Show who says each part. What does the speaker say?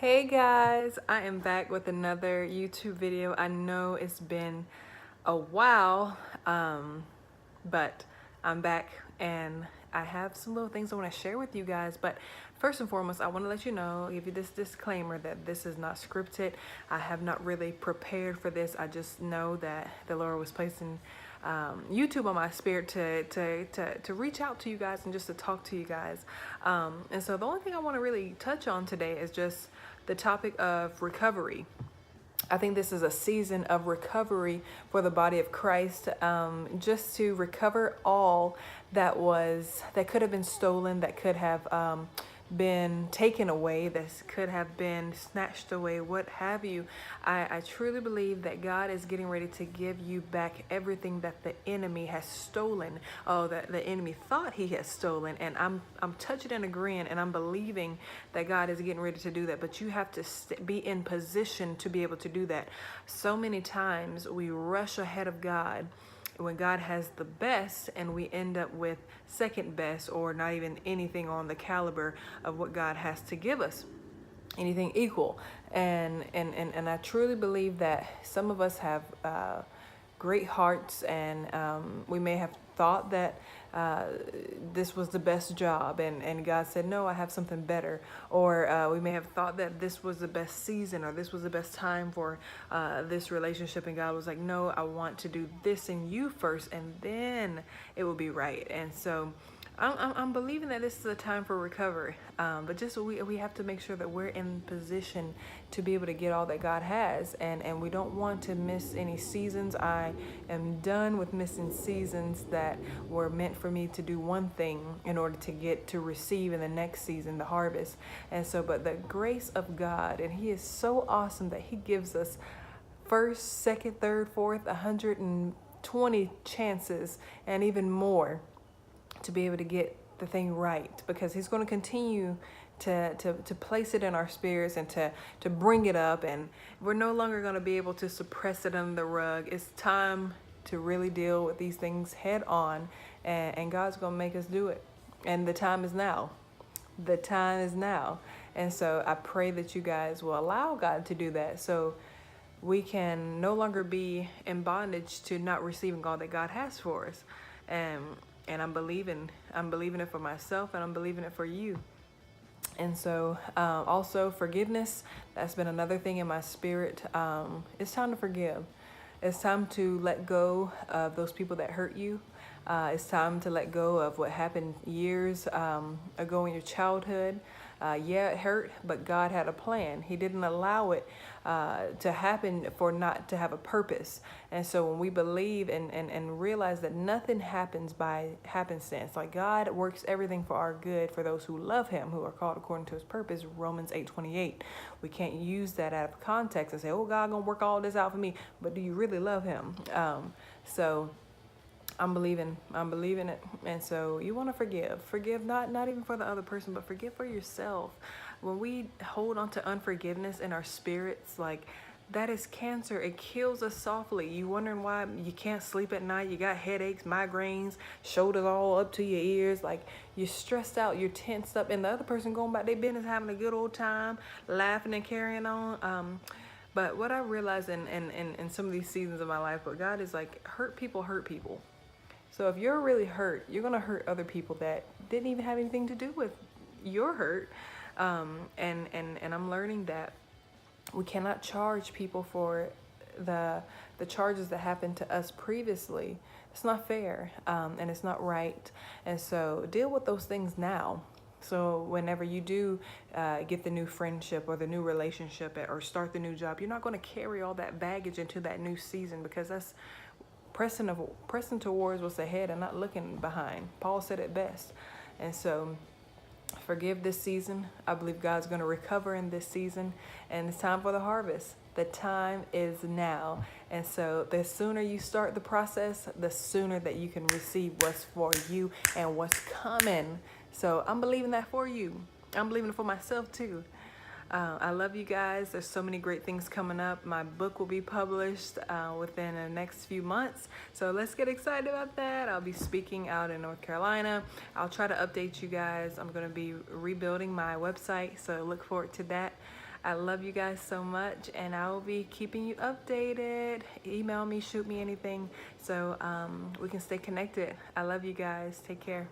Speaker 1: Hey guys, I am back with another YouTube video. I know it's been a while, but I'm back and I have some little things I want to share with you guys. But first and foremost, I want to let you know, give you this disclaimer that this is not scripted. I have not really prepared for this. I just know that the Lord was placing YouTube on my spirit to reach out to you guys and just to talk to you guys. And so the only thing I want to really touch on today is just the topic of recovery. I think this is a season of recovery for the body of Christ, just to recover all that could have been stolen, that could have been taken away, that could have been snatched away, what have you. I truly believe that God is getting ready to give you back everything that the enemy has stolen, that the enemy thought he had stolen. And I'm touching and agreeing, and I'm believing that God is getting ready to do that. But you have to be in position to be able to do that. So many times we rush ahead of God when God has the best, and we end up with second best, or not even anything on the caliber of what God has to give us, anything equal. And I truly believe that some of us have great hearts, and we may have thought that this was the best job, and God said, no, I have something better. Or we may have thought that this was the best season, or this was the best time for this relationship, and God was like, no, I want to do this in you first, and then it will be right. And so I'm believing that this is a time for recovery, but just we have to make sure that we're in position to be able to get all that God has, and we don't want to miss any seasons. I am done with missing seasons that were meant for me to do one thing in order to get to receive in the next season, the harvest. And so, but the grace of God, and He is so awesome that He gives us first, second, third, fourth, 120 chances and even more to be able to get the thing right, because He's going to continue to place it in our spirits and to bring it up, and we're no longer going to be able to suppress it under the rug. It's time to really deal with these things head on, and God's going to make us do it. And the time is now. The time is now. And so I pray that you guys will allow God to do that, so we can no longer be in bondage to not receiving all that God has for us. And I'm believing it for myself, and I'm believing it for you. And so also forgiveness, that's been another thing in my spirit. It's time to forgive. It's time to let go of those people that hurt you. It's time to let go of what happened years ago in your childhood. Yeah, it hurt, but God had a plan. He didn't allow it to happen for not to have a purpose. And so when we believe and realize that nothing happens by happenstance, like God works everything for our good for those who love Him, who are called according to His purpose, Romans 8:28. We can't use that out of context and say, oh, God gonna work all this out for me, but do you really love Him? So I'm believing it. And so you want to forgive not even for the other person, but forgive for yourself. When we hold on to unforgiveness in our spirits, like, that is cancer. It kills us softly. You wondering why you can't sleep at night, you got headaches, migraines, shoulders all up to your ears, like you're stressed out, you're tensed up, and the other person going about their business, having a good old time, laughing and carrying on. But what I realized in some of these seasons of my life, but God is like, hurt people hurt people. So if you're really hurt, you're going to hurt other people that didn't even have anything to do with your hurt. And I'm learning that we cannot charge people for the charges that happened to us previously. It's not fair, and it's not right. And so deal with those things now. So whenever you do get the new friendship or the new relationship or start the new job, you're not going to carry all that baggage into that new season, because that's pressing towards what's ahead and not looking behind. Paul said it best. And so forgive this season. I believe God's going to recover in this season, and it's time for the harvest. The time is now. And so the sooner you start the process, the sooner that you can receive what's for you and what's coming. So I'm believing that for you. I'm believing it for myself too. I love you guys. There's so many great things coming up. My book will be published within the next few months. So let's get excited about that. I'll be speaking out in North Carolina. I'll try to update you guys. I'm going to be rebuilding my website, so look forward to that. I love you guys so much, and I will be keeping you updated. Email me, shoot me anything, so we can stay connected. I love you guys. Take care.